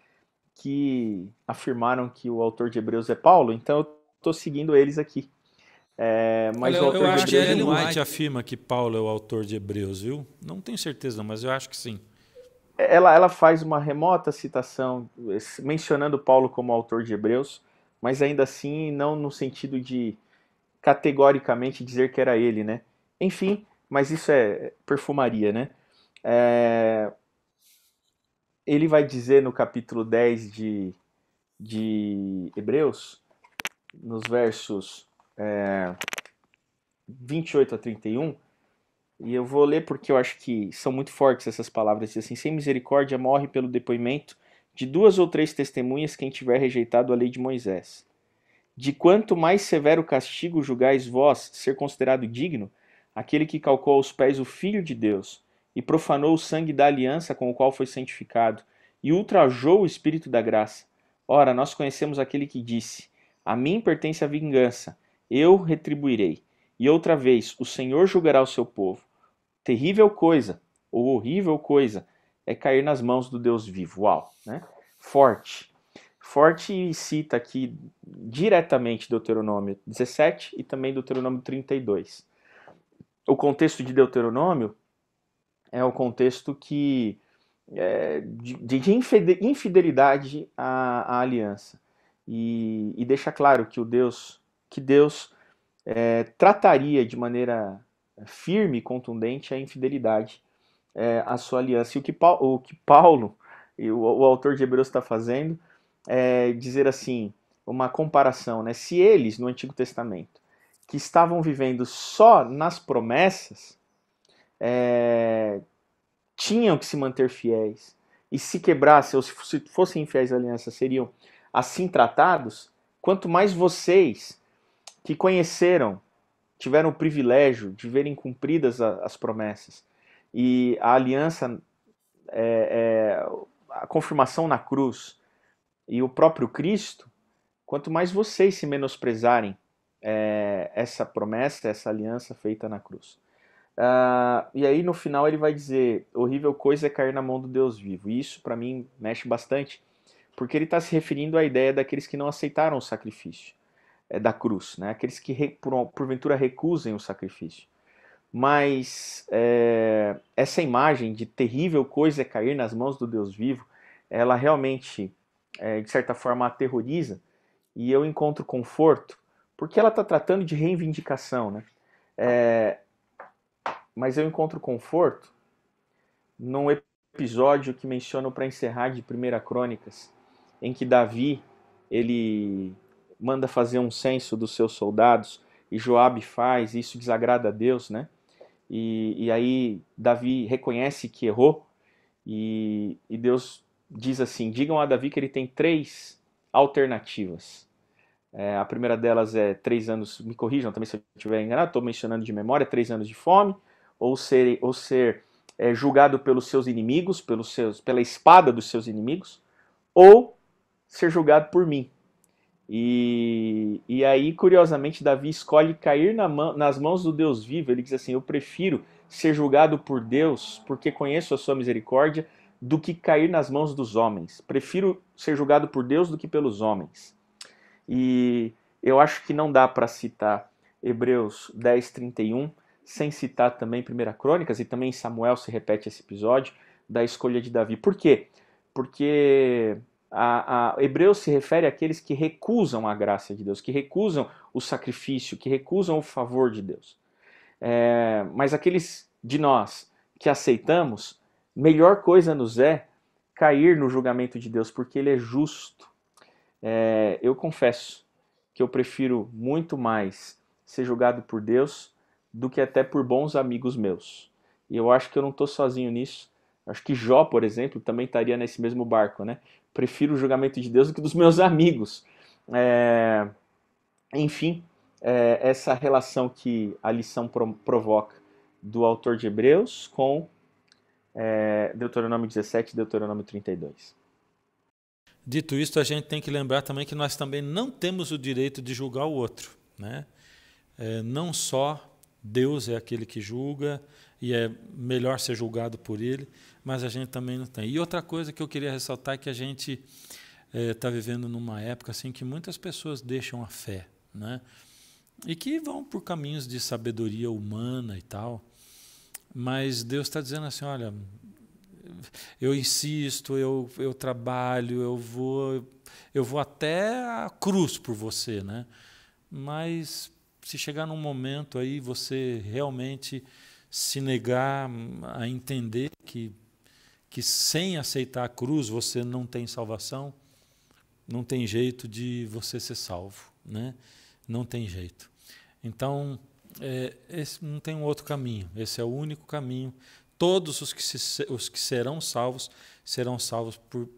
que afirmaram que o autor de Hebreus é Paulo, então eu estou seguindo eles aqui. Mas olha, o autor eu de acho que Hebreus Ellen White afirma que Paulo é o autor de Hebreus, viu? Não tenho certeza, não, mas eu acho que sim. Ela faz uma remota citação mencionando Paulo como autor de Hebreus, mas ainda assim não no sentido de categoricamente dizer que era ele, né? Enfim, mas isso é perfumaria, né? Ele vai dizer no capítulo 10 de Hebreus, nos versos 28 a 31, e eu vou ler porque eu acho que são muito fortes essas palavras. Diz assim, sem misericórdia morre pelo depoimento de 2 ou 3 testemunhas quem tiver rejeitado a lei de Moisés. De quanto mais severo castigo julgais vós ser considerado digno, aquele que calcou aos pés o Filho de Deus, e profanou o sangue da aliança com o qual foi santificado, e ultrajou o Espírito da graça. Ora, nós conhecemos aquele que disse, a mim pertence a vingança, eu retribuirei. E outra vez, o Senhor julgará o seu povo. Terrível coisa, ou horrível coisa, é cair nas mãos do Deus vivo. Uau, né? Forte. Forte cita aqui diretamente Deuteronômio 17 e também Deuteronômio 32. O contexto de Deuteronômio é o contexto que de infidelidade à aliança. E deixa claro que Deus trataria de maneira firme e contundente a infidelidade à sua aliança. E o que Paulo e o autor de Hebreus está fazendo, é dizer assim, uma comparação, né? Se eles, no Antigo Testamento, que estavam vivendo só nas promessas, tinham que se manter fiéis, e se quebrassem, ou se fossem infiéis à aliança, seriam assim tratados, quanto mais vocês, que conheceram, tiveram o privilégio de verem cumpridas as promessas, e a aliança, a confirmação na cruz, e o próprio Cristo, quanto mais vocês se menosprezarem essa promessa, essa aliança feita na cruz. E aí no final ele vai dizer, horrível coisa é cair na mão do Deus vivo. E isso para mim mexe bastante, porque ele está se referindo à ideia daqueles que não aceitaram o sacrifício da cruz, né? Aqueles que porventura recusem o sacrifício. Mas essa imagem de terrível coisa é cair nas mãos do Deus vivo, ela realmente, de certa forma, aterroriza, e eu encontro conforto, porque ela está tratando de reivindicação, né? Mas eu encontro conforto num episódio que menciono para encerrar de 1 Crônicas, em que Davi, ele manda fazer um censo dos seus soldados, e Joabe faz, e isso desagrada a Deus, né? E aí Davi reconhece que errou, e Deus diz assim, digam a Davi que ele tem 3 alternativas. A primeira delas é 3 anos, me corrijam também se eu estiver enganado, estou mencionando de memória, 3 anos de fome, ou ser julgado pelos seus inimigos, pela espada dos seus inimigos, ou ser julgado por mim. E aí, curiosamente, Davi escolhe cair nas mãos do Deus vivo. Ele diz assim, eu prefiro ser julgado por Deus, porque conheço a sua misericórdia, do que cair nas mãos dos homens. Prefiro ser julgado por Deus do que pelos homens. E eu acho que não dá para citar Hebreus 10:31 sem citar também 1 Crônicas, e também em Samuel se repete esse episódio da escolha de Davi. Por quê? Porque Hebreus se refere àqueles que recusam a graça de Deus, que recusam o sacrifício, que recusam o favor de Deus. Mas aqueles de nós que aceitamos, melhor coisa nos é cair no julgamento de Deus, porque Ele é justo. Eu confesso que eu prefiro muito mais ser julgado por Deus do que até por bons amigos meus. E eu acho que eu não estou sozinho nisso. Acho que Jó, por exemplo, também estaria nesse mesmo barco, né? Prefiro o julgamento de Deus do que dos meus amigos. Enfim, essa relação que a lição provoca do autor de Hebreus com Deuteronômio 17 e Deuteronômio 32. Dito isto, a gente tem que lembrar também que nós também não temos o direito de julgar o outro, né? Não só Deus é aquele que julga e é melhor ser julgado por Ele, mas a gente também não tem. E outra coisa que eu queria ressaltar é que a gente está vivendo numa época assim que muitas pessoas deixam a fé, né? E que vão por caminhos de sabedoria humana e tal, mas Deus está dizendo assim, olha, eu insisto, eu trabalho, eu vou até a cruz por você, né? Mas se chegar num momento aí você realmente se negar a entender que sem aceitar a cruz você não tem salvação, não tem jeito de você ser salvo, né? Não tem jeito. Então, esse não tem um outro caminho, esse é o único caminho. Todos os que serão salvos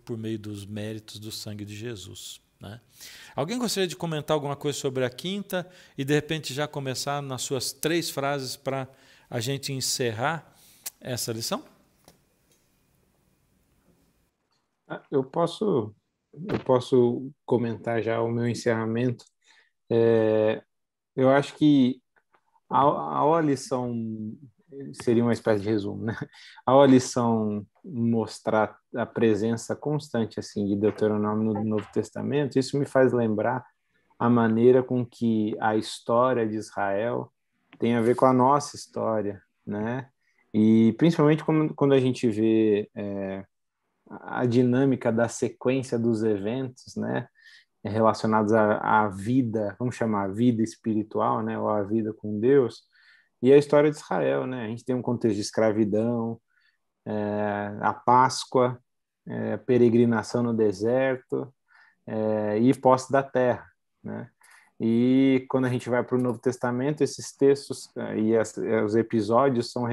por meio dos méritos do sangue de Jesus, né? Alguém gostaria de comentar alguma coisa sobre a quinta e de repente já começar nas suas 3 frases para a gente encerrar essa lição? Eu posso comentar já o meu encerramento. Eu acho que a lição seria uma espécie de resumo, né? A lição mostrar a presença constante assim de Deuteronômio no Novo Testamento, isso me faz lembrar a maneira com que a história de Israel tem a ver com a nossa história, né? E principalmente quando a gente vê a dinâmica da sequência dos eventos, né? Relacionados à vida, vamos chamar a vida espiritual, né? Ou a vida com Deus. E a história de Israel, né? A gente tem um contexto de escravidão, a Páscoa, peregrinação no deserto, e posse da terra, né? E quando a gente vai para o Novo Testamento, esses textos os episódios são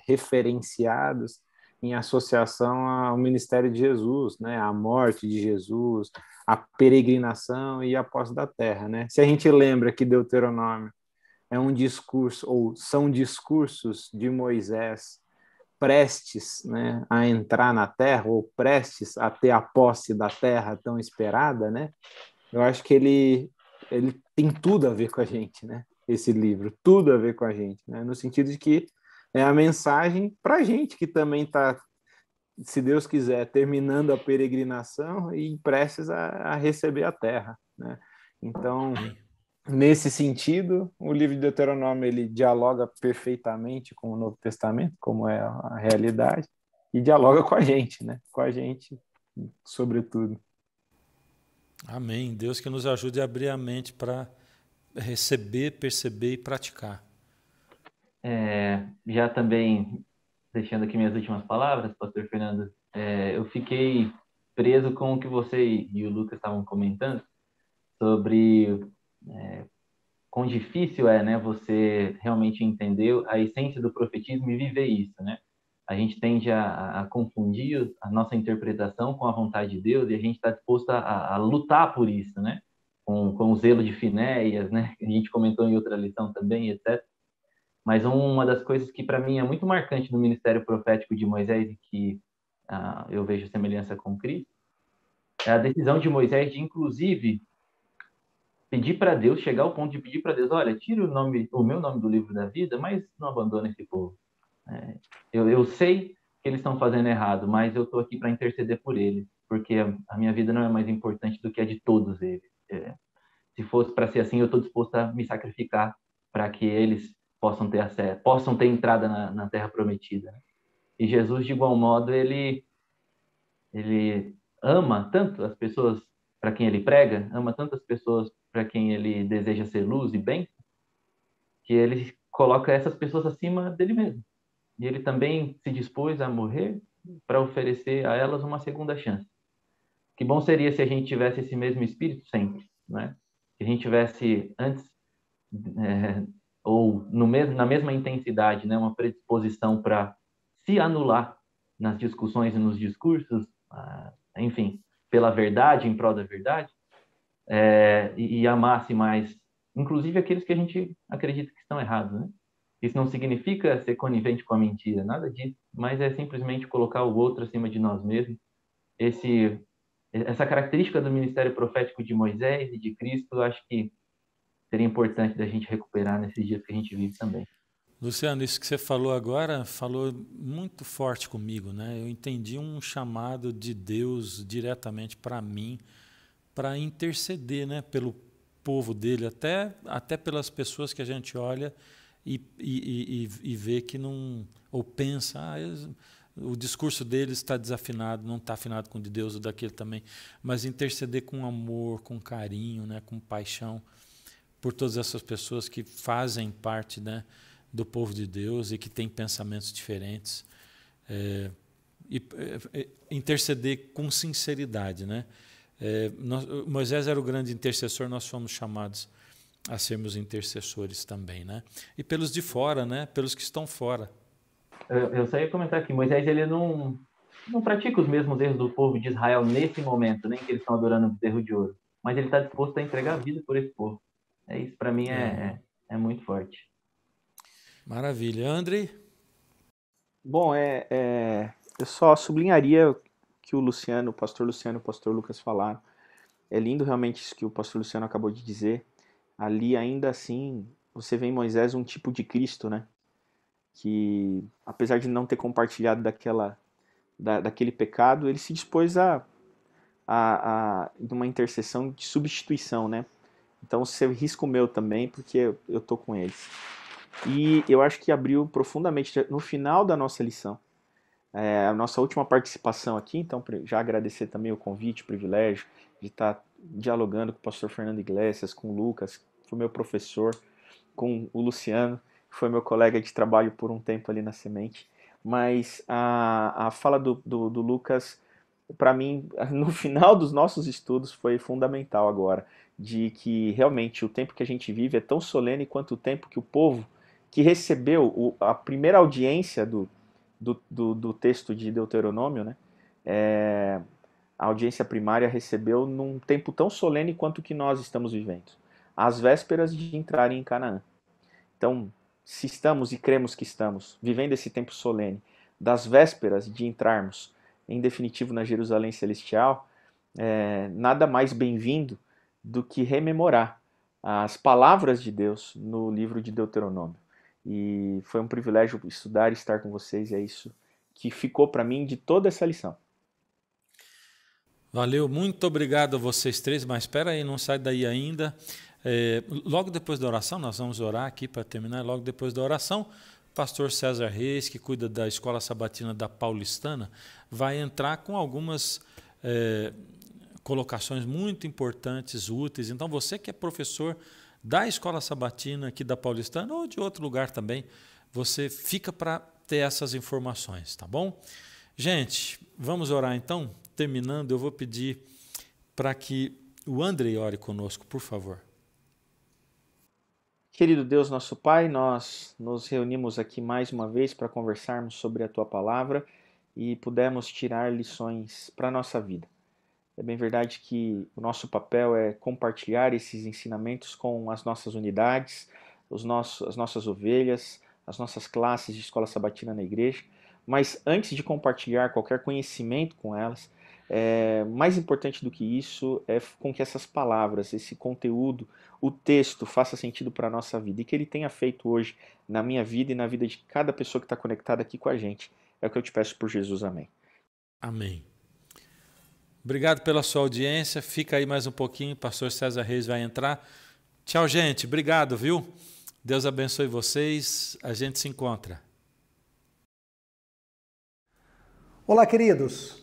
referenciados em associação ao ministério de Jesus, né? A morte de Jesus, a peregrinação e a posse da terra, né? Se a gente lembra que Deuteronômio é um discurso, ou são discursos de Moisés prestes, né, a entrar na terra, ou prestes a ter a posse da terra tão esperada, né? Eu acho que ele tem tudo a ver com a gente, né? Esse livro, tudo a ver com a gente, né? No sentido de que é a mensagem para a gente que também está, se Deus quiser, terminando a peregrinação e prestes a receber a terra, né? Então, nesse sentido, o livro de Deuteronômio ele dialoga perfeitamente com o Novo Testamento, como é a realidade, e dialoga com a gente, né? Com a gente, sobretudo. Amém. Deus que nos ajude a abrir a mente para receber, perceber e praticar. Já também, deixando aqui minhas últimas palavras, pastor Fernando, eu fiquei preso com o que você e o Lucas estavam comentando sobre quão difícil é, né, você realmente entender a essência do profetismo e viver isso, né? A gente tende a confundir a nossa interpretação com a vontade de Deus e a gente está disposto a lutar por isso, né? Com o zelo de Finéias, né? A gente comentou em outra lição também, etc. Mas uma das coisas que para mim é muito marcante no ministério profético de Moisés e que eu vejo semelhança com Cristo é a decisão de Moisés de, inclusive, pedir para Deus, chegar ao ponto de pedir para Deus, olha, tira o meu nome do livro da vida, mas não abandona esse povo. Eu sei que eles estão fazendo errado, mas eu estou aqui para interceder por eles, porque a minha vida não é mais importante do que a de todos eles. Se fosse para ser assim, eu estou disposto a me sacrificar para que eles possam ter acesso, possam ter entrada na Terra Prometida. Né? E Jesus, de igual modo, ele ama tanto as pessoas para quem ele prega, ama tantas pessoas para quem ele deseja ser luz e bem, que ele coloca essas pessoas acima dele mesmo. E ele também se dispôs a morrer para oferecer a elas uma segunda chance. Que bom seria se a gente tivesse esse mesmo espírito sempre, né? Se a gente tivesse antes ou na mesma intensidade, né, uma predisposição para se anular nas discussões e nos discursos, enfim, pela verdade, em prol da verdade, e amasse mais, inclusive aqueles que a gente acredita que estão errados, né? Isso não significa ser conivente com a mentira, nada disso, mas é simplesmente colocar o outro acima de nós mesmos. Essa característica do ministério profético de Moisés e de Cristo, eu acho que seria importante da gente recuperar nesses dias que a gente vive também. Luciano, isso que você falou agora falou muito forte comigo, né? Eu entendi um chamado de Deus diretamente para mim, para interceder, né, pelo povo dele, até pelas pessoas que a gente olha e vê que não, ou pensa, o discurso deles está desafinado, não está afinado com o de Deus ou daquele também, mas interceder com amor, com carinho, né, com paixão por todas essas pessoas que fazem parte, né, do povo de Deus e que têm pensamentos diferentes, interceder com sinceridade, né? Moisés era o grande intercessor, nós fomos chamados a sermos intercessores também, né? E pelos de fora, né? Pelos que estão fora. Eu só ia comentar aqui, Moisés ele não pratica os mesmos erros do povo de Israel nesse momento, nem que eles estão adorando o bezerro de ouro, mas ele está disposto a entregar a vida por esse povo. Isso para mim é muito forte. Maravilha. André? Bom, eu só sublinharia que o pastor Luciano e o pastor Lucas falaram. É lindo realmente isso que o pastor Luciano acabou de dizer. Ali, ainda assim, você vê em Moisés um tipo de Cristo, né? Que, apesar de não ter compartilhado daquele pecado, ele se dispôs a uma intercessão de substituição, né? Então, você risca o meu também, porque eu tô com eles. E eu acho que abriu profundamente, no final da nossa lição, a nossa última participação aqui, então já agradecer também o convite, o privilégio de estar dialogando com o pastor Fernando Iglesias, com o Lucas, que foi meu professor, com o Luciano, que foi meu colega de trabalho por um tempo ali na Semente. Mas a fala do Lucas para mim, no final dos nossos estudos, foi fundamental agora, de que realmente o tempo que a gente vive é tão solene quanto o tempo que o povo que recebeu a primeira audiência do texto de Deuteronômio, né? A audiência primária recebeu num tempo tão solene quanto o que nós estamos vivendo, às vésperas de entrarem em Canaã. Então, se estamos e cremos que estamos vivendo esse tempo solene, das vésperas de entrarmos, em definitivo, na Jerusalém Celestial, nada mais bem-vindo do que rememorar as palavras de Deus no livro de Deuteronômio. E foi um privilégio estudar e estar com vocês, e é isso que ficou para mim de toda essa lição. Valeu, muito obrigado a vocês três, mas espera aí, não sai daí ainda. Logo depois da oração, nós vamos orar aqui para terminar, logo depois da oração, o pastor César Reis, que cuida da Escola Sabatina da Paulistana, vai entrar com algumas colocações muito importantes, úteis. Então, você que é professor da Escola Sabatina aqui da Paulistana ou de outro lugar também, você fica para ter essas informações, tá bom? Gente, vamos orar então? Terminando, eu vou pedir para que o Andrei ore conosco, por favor. Querido Deus, nosso Pai, nós nos reunimos aqui mais uma vez para conversarmos sobre a Tua Palavra e pudemos tirar lições para a nossa vida. É bem verdade que o nosso papel é compartilhar esses ensinamentos com as nossas unidades, as nossas ovelhas, as nossas classes de escola sabatina na igreja, mas antes de compartilhar qualquer conhecimento com elas, mais importante do que isso é com que essas palavras, esse conteúdo, o texto faça sentido para a nossa vida e que ele tenha feito hoje na minha vida e na vida de cada pessoa que está conectada aqui com a gente. É o que eu te peço por Jesus. Amém. Amém. Obrigado pela sua audiência. Fica aí mais um pouquinho, o pastor César Reis vai entrar. Tchau, gente. Obrigado, viu? Deus abençoe vocês. A gente se encontra. Olá, queridos.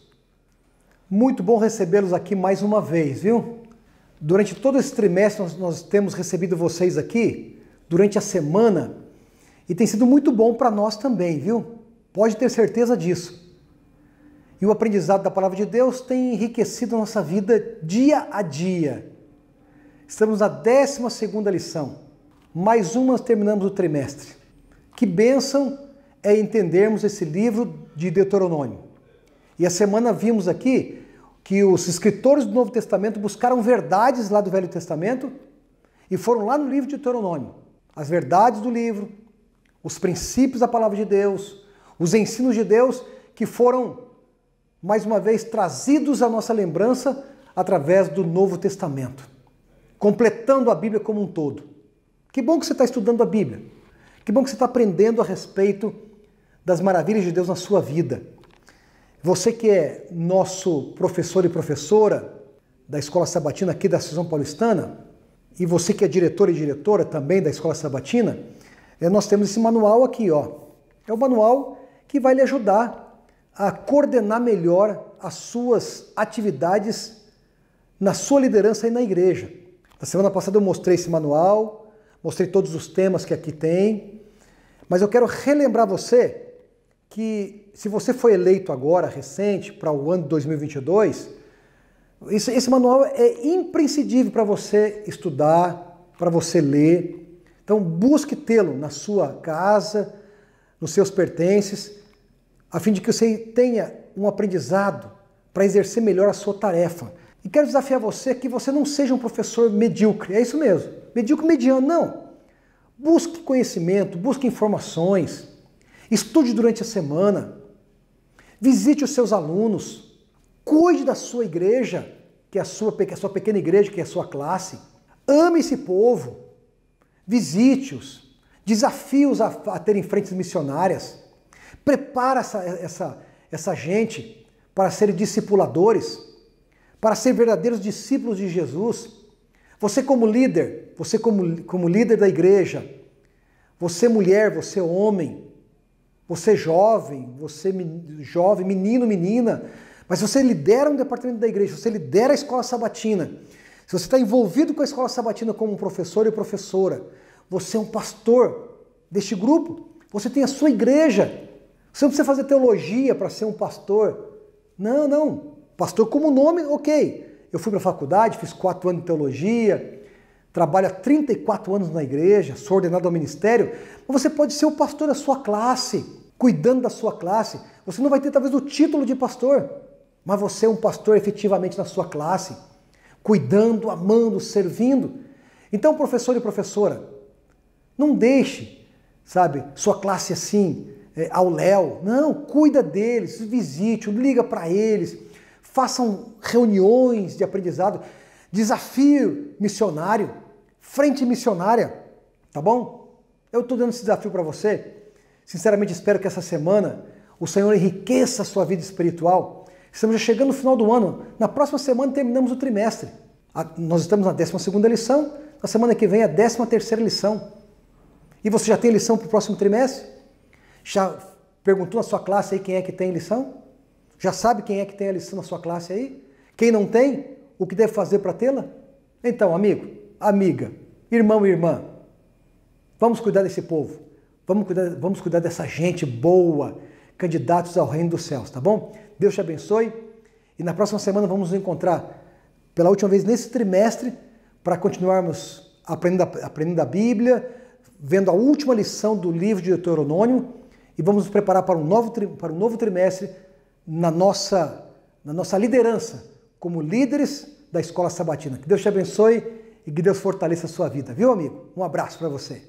Muito bom recebê-los aqui mais uma vez, viu? Durante todo esse trimestre nós temos recebido vocês aqui, durante a semana, e tem sido muito bom para nós também, viu? Pode ter certeza disso. E o aprendizado da Palavra de Deus tem enriquecido a nossa vida dia a dia. Estamos na 12ª lição. Mais uma, terminamos o trimestre. Que bênção é entendermos esse livro de Deuteronômio. E a semana vimos aqui que os escritores do Novo Testamento buscaram verdades lá do Velho Testamento e foram lá no livro de Deuteronômio. As verdades do livro, os princípios da Palavra de Deus, os ensinos de Deus que foram mais uma vez trazidos à nossa lembrança através do Novo Testamento, completando a Bíblia como um todo. Que bom que você está estudando a Bíblia, que bom que você está aprendendo a respeito das maravilhas de Deus na sua vida. Você que é nosso professor e professora da Escola Sabatina aqui da Associação Paulistana, e você que é diretor e diretora também da Escola Sabatina, nós temos esse manual aqui, ó. É o manual que vai lhe ajudar a coordenar melhor as suas atividades na sua liderança e na igreja. Na semana passada eu mostrei esse manual, mostrei todos os temas que aqui tem, mas eu quero relembrar você que se você foi eleito agora, recente, para o ano de 2022, esse manual é imprescindível para você estudar, para você ler. Então busque tê-lo na sua casa, nos seus pertences, a fim de que você tenha um aprendizado para exercer melhor a sua tarefa. E quero desafiar você que você não seja um professor medíocre, é isso mesmo, medíocre mediano, não. Busque conhecimento, busque informações, estude durante a semana, visite os seus alunos, cuide da sua igreja, que é a sua pequena igreja, que é a sua classe, ame esse povo, visite-os, desafie-os a terem frentes missionárias, prepara essa gente para serem discipuladores, para ser verdadeiros discípulos de Jesus. Você como líder, você como líder da igreja, você mulher, você homem, você jovem, menino, menina, mas você lidera um departamento da igreja, você lidera a escola sabatina, se você está envolvido com a escola sabatina como um professor e professora, você é um pastor deste grupo, você tem a sua igreja. Você não precisa fazer teologia para ser um pastor. Não. Pastor como nome, ok. Eu fui para a faculdade, fiz 4 anos de teologia, trabalho há 34 anos na igreja, sou ordenado ao ministério, mas você pode ser o pastor da sua classe, cuidando da sua classe. Você não vai ter talvez o título de pastor, mas você é um pastor efetivamente na sua classe, cuidando, amando, servindo. Então, professor e professora, não deixe, sabe, sua classe assim, ao léu. Não, cuida deles, visite, liga para eles, façam reuniões de aprendizado, desafio missionário, frente missionária, tá bom? Eu estou dando esse desafio para você. Sinceramente, espero que essa semana o Senhor enriqueça a sua vida espiritual. Estamos já chegando no final do ano. Na próxima semana terminamos o trimestre. Nós estamos na 12ª lição. Na semana que vem a 13ª lição. E você já tem lição para o próximo trimestre? Já perguntou na sua classe aí quem é que tem lição? Já sabe quem é que tem a lição na sua classe aí? Quem não tem, o que deve fazer para tê-la? Então, amigo, amiga, irmão e irmã, vamos cuidar desse povo. Vamos cuidar dessa gente boa, candidatos ao reino dos céus, tá bom? Deus te abençoe. E na próxima semana vamos nos encontrar pela última vez nesse trimestre para continuarmos aprendendo a Bíblia, vendo a última lição do livro de Deuteronômio e vamos nos preparar para um novo trimestre na nossa liderança como líderes da Escola Sabatina. Que Deus te abençoe e que Deus fortaleça a sua vida, viu, amigo? Um abraço para você.